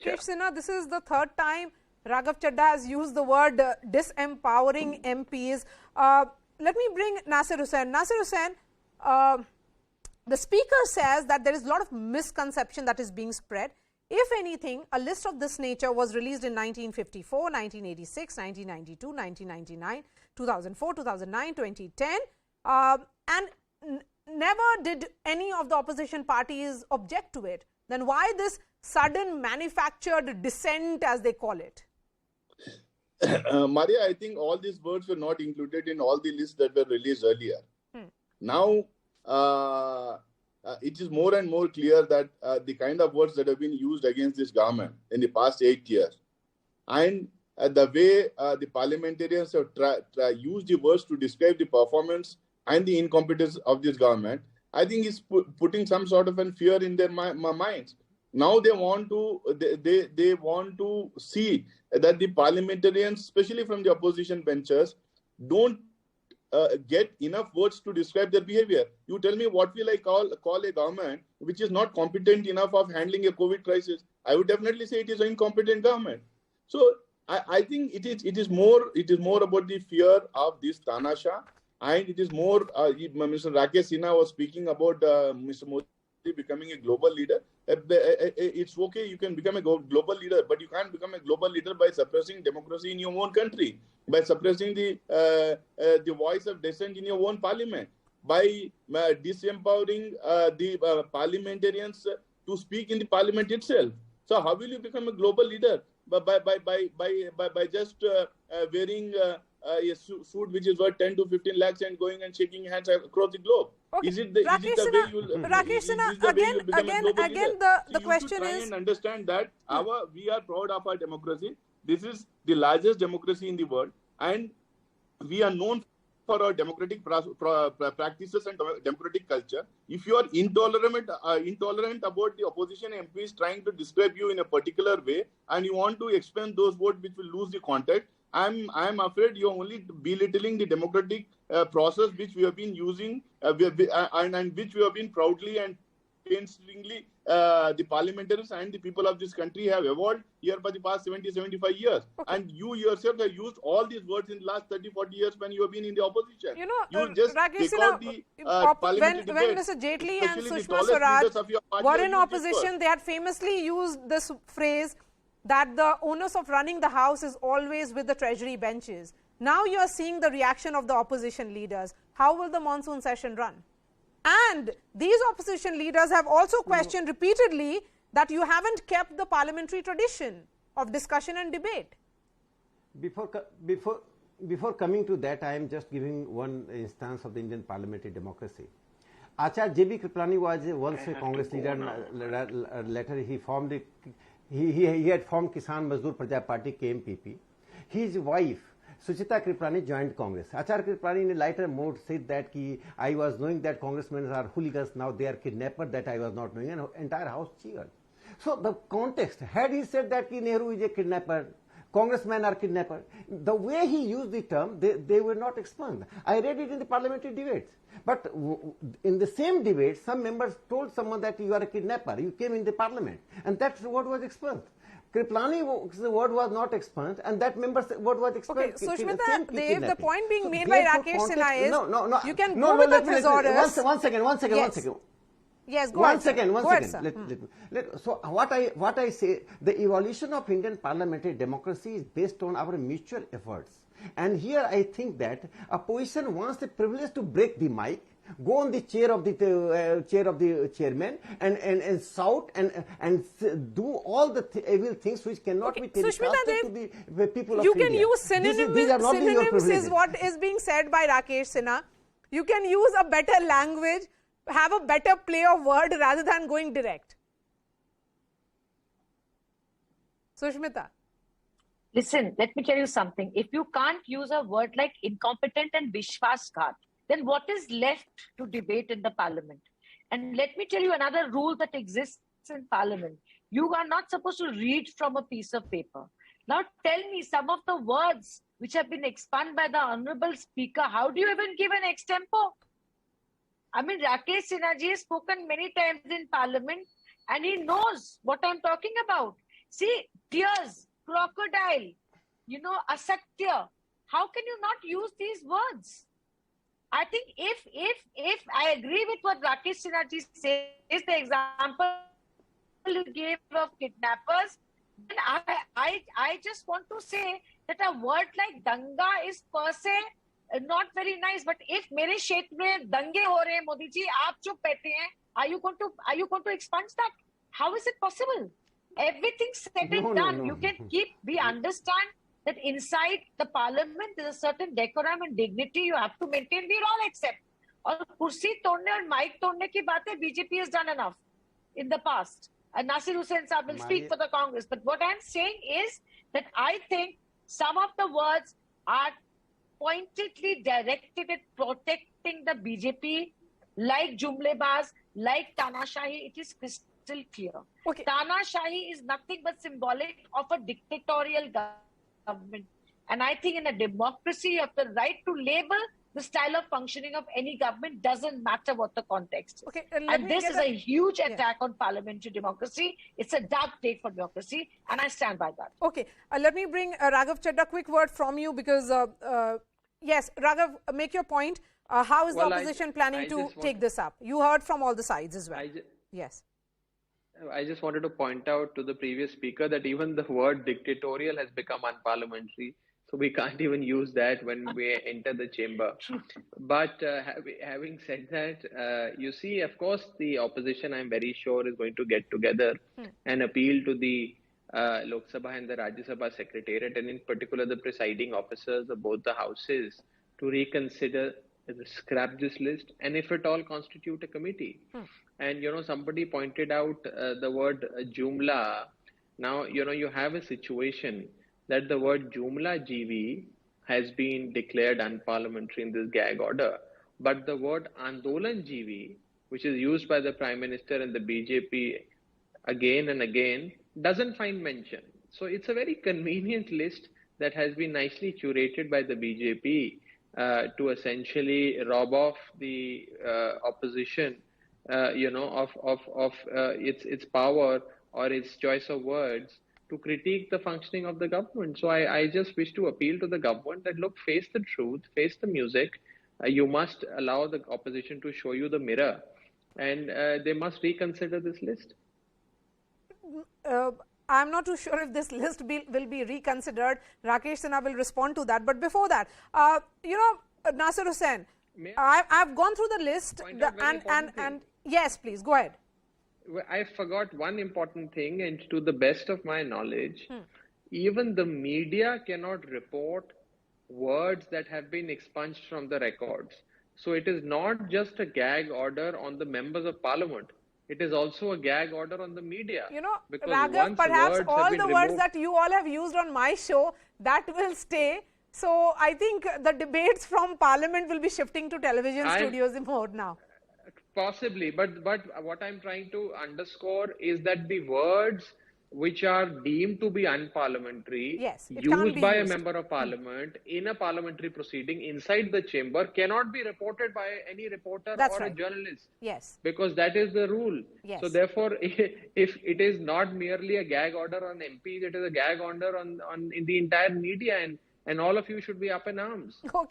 Rakesh Sinha, this is the third time Raghav Chadha has used the word disempowering MPs. Let me bring Naseer Hussain. Naseer Hussain, the speaker says that there is a lot of misconception that is being spread. If anything, a list of this nature was released in 1954, 1986, 1992, 1999, 2004, 2009, 2010, and never did any of the opposition parties object to it. Then why this sudden manufactured dissent, as they call it? Maria, I think all these words were not included in all the lists that were released earlier. Now, it is more and more clear that the kind of words that have been used against this government in the past 8 years, and the way the parliamentarians have used the words to describe the performance and the incompetence of this government, I think is putting some sort of a fear in their minds. Now they want to they want to see that the parliamentarians, especially from the opposition benches, don't get enough words to describe their behavior. You tell me, what will I call a government which is not competent enough of handling a COVID crisis? I would definitely say it is an incompetent government. So I think it is more about the fear of this Tanasha, and it is more. Mr. Rakesh Sinha was speaking about Mr. Modi becoming a global leader. It's okay, you can become a global leader, but you can't become a global leader by suppressing democracy in your own country, by suppressing the voice of dissent in your own parliament, by disempowering the parliamentarians to speak in the parliament itself. So how will you become a global leader? By just wearing a suit which is worth 10 to 15 lakhs and going and shaking hands across the globe. Okay. Is it the way you again the question is, and understand that we are proud of our democracy. This is the largest democracy in the world, and we are known for our democratic practices and democratic culture. If you are intolerant about the opposition MPs trying to describe you in a particular way, and you want to expend those votes which will lose the context, I'm afraid you're only belittling the democratic process which we have been using and which we have been proudly and painstakingly the parliamentarians and the people of this country have evolved here for the past 70-75 years. Okay. And you yourself have used all these words in the last 30-40 years when you have been in the opposition. You know, you just Rakesh, when Mr. Jaitley and Sushma Swaraj were in opposition, they had famously used this phrase that the onus of running the house is always with the treasury benches. Now you are seeing the reaction of the opposition leaders. How will the monsoon session run? And these opposition leaders have also questioned repeatedly that you haven't kept the parliamentary tradition of discussion and debate. Before coming to that, I am just giving one instance of the Indian parliamentary democracy. Acharya J.B. Kripalani was once a Congress leader. Later he formed he had formed Kisan Mazdoor Praja Party KMPP. His wife Sushmita Kripalani joined Congress. Acharya Kripalani in a lighter mode said that I was knowing that congressmen are hooligans, now they are kidnappers, that I was not knowing, and the entire house cheered. So the context, had he said that Nehru is a kidnapper, congressmen are kidnappers, the way he used the term, they were not expunged. I read it in the parliamentary debates. But in the same debate, some members told someone that you are a kidnapper, you came in the parliament, and that word was expunged. Kripalani's word was not expunged, and that member's word was expunged. Okay, Sushmita, the point being made by Rakesh Sinha is, you can go with the thesaurus. One second. Yes, go One ahead, second. So what I say, the evolution of Indian parliamentary democracy is based on our mutual efforts. And here I think that opposition wants the privilege to break the mic, go on the chair of the chairman and shout and do all the evil things which cannot be telecasted to the people of India. You can use synonyms is what is being said by Rakesh Sinha. You can use a better language, have a better play of word rather than going direct. Sushmita. Listen, let me tell you something. If you can't use a word like incompetent and vishwasghat, then what is left to debate in the parliament? And let me tell you another rule that exists in parliament. You are not supposed to read from a piece of paper. Now tell me some of the words which have been expunged by the Honorable Speaker. How do you even give an extempo? I mean, Rakesh Sinha ji has spoken many times in parliament and he knows what I'm talking about. See, tears, crocodile, asatya. How can you not use these words? I think if I agree with what Rakesh Sinha says, the example you gave of kidnappers, then I just want to say that a word like danga is per se not very nice. But if मेरे क्षेत्र में दंगे हो रहे हैं, मोदी जी, आप चुप बैठे हैं, are you going to expunge that? How is it possible? Everything said and done. You can we understand that inside the parliament there's a certain decorum and dignity you have to maintain. We all accept. और कुर्सी तोड़ने और mic तोड़ने की बातें BJP has done enough in the past. And Naseer Hussain Saab will speak for the Congress. But what I'm saying is that I think some of the words are pointedly directed at protecting the BJP, like Jumlebaz, like Tanashahi. It is crystal clear. Okay. Tanashahi is nothing but symbolic of a dictatorial government. And I think in a democracy, you have the right to label the style of functioning of any government, doesn't matter what the context is. Okay, and this is a huge attack on parliamentary democracy. It's a dark day for democracy, and I stand by that. Okay, let me bring Raghav Chadha. Quick word from you, because yes, Raghav, make your point. How is the opposition planning to take this up? You heard from all the sides as well. Yes. I just wanted to point out to the previous speaker that even the word dictatorial has become unparliamentary. So we can't even use that when we enter the chamber. But having said that, you see, of course, the opposition, I'm very sure, is going to get together and appeal to the Lok Sabha and the Rajya Sabha Secretariat, and in particular the presiding officers of both the houses, to reconsider, scrap this list, and if at all, constitute a committee. And, somebody pointed out the word Jumla. Now, you have a situation that the word Jumla GV has been declared unparliamentary in this gag order. But the word Andolan GV, which is used by the Prime Minister and the BJP again and again, doesn't find mention. So it's a very convenient list that has been nicely curated by the BJP to essentially rob off the opposition, of its power or its choice of words to critique the functioning of the government. So I just wish to appeal to the government that, look, face the truth, face the music. You must allow the opposition to show you the mirror, and they must reconsider this list. I'm not too sure if this list will be reconsidered. Rakesh Sinha will respond to that. But before that, Naseer Hussain, I've gone through the list and yes, please go ahead. I forgot one important thing, and to the best of my knowledge, even the media cannot report words that have been expunged from the records. So it is not just a gag order on the members of parliament. It is also a gag order on the media. Raghav, perhaps all the words that you all have used on my show, that will stay. So I think the debates from parliament will be shifting to television studios more now. Possibly, but what I'm trying to underscore is that the words which are deemed to be unparliamentary, used by a member of parliament in a parliamentary proceeding inside the chamber, cannot be reported by any reporter or a journalist. Yes. Because that is the rule. Yes. So therefore, if it is not merely a gag order on MPs, it is a gag order on in the entire media, and all of you should be up in arms. Okay.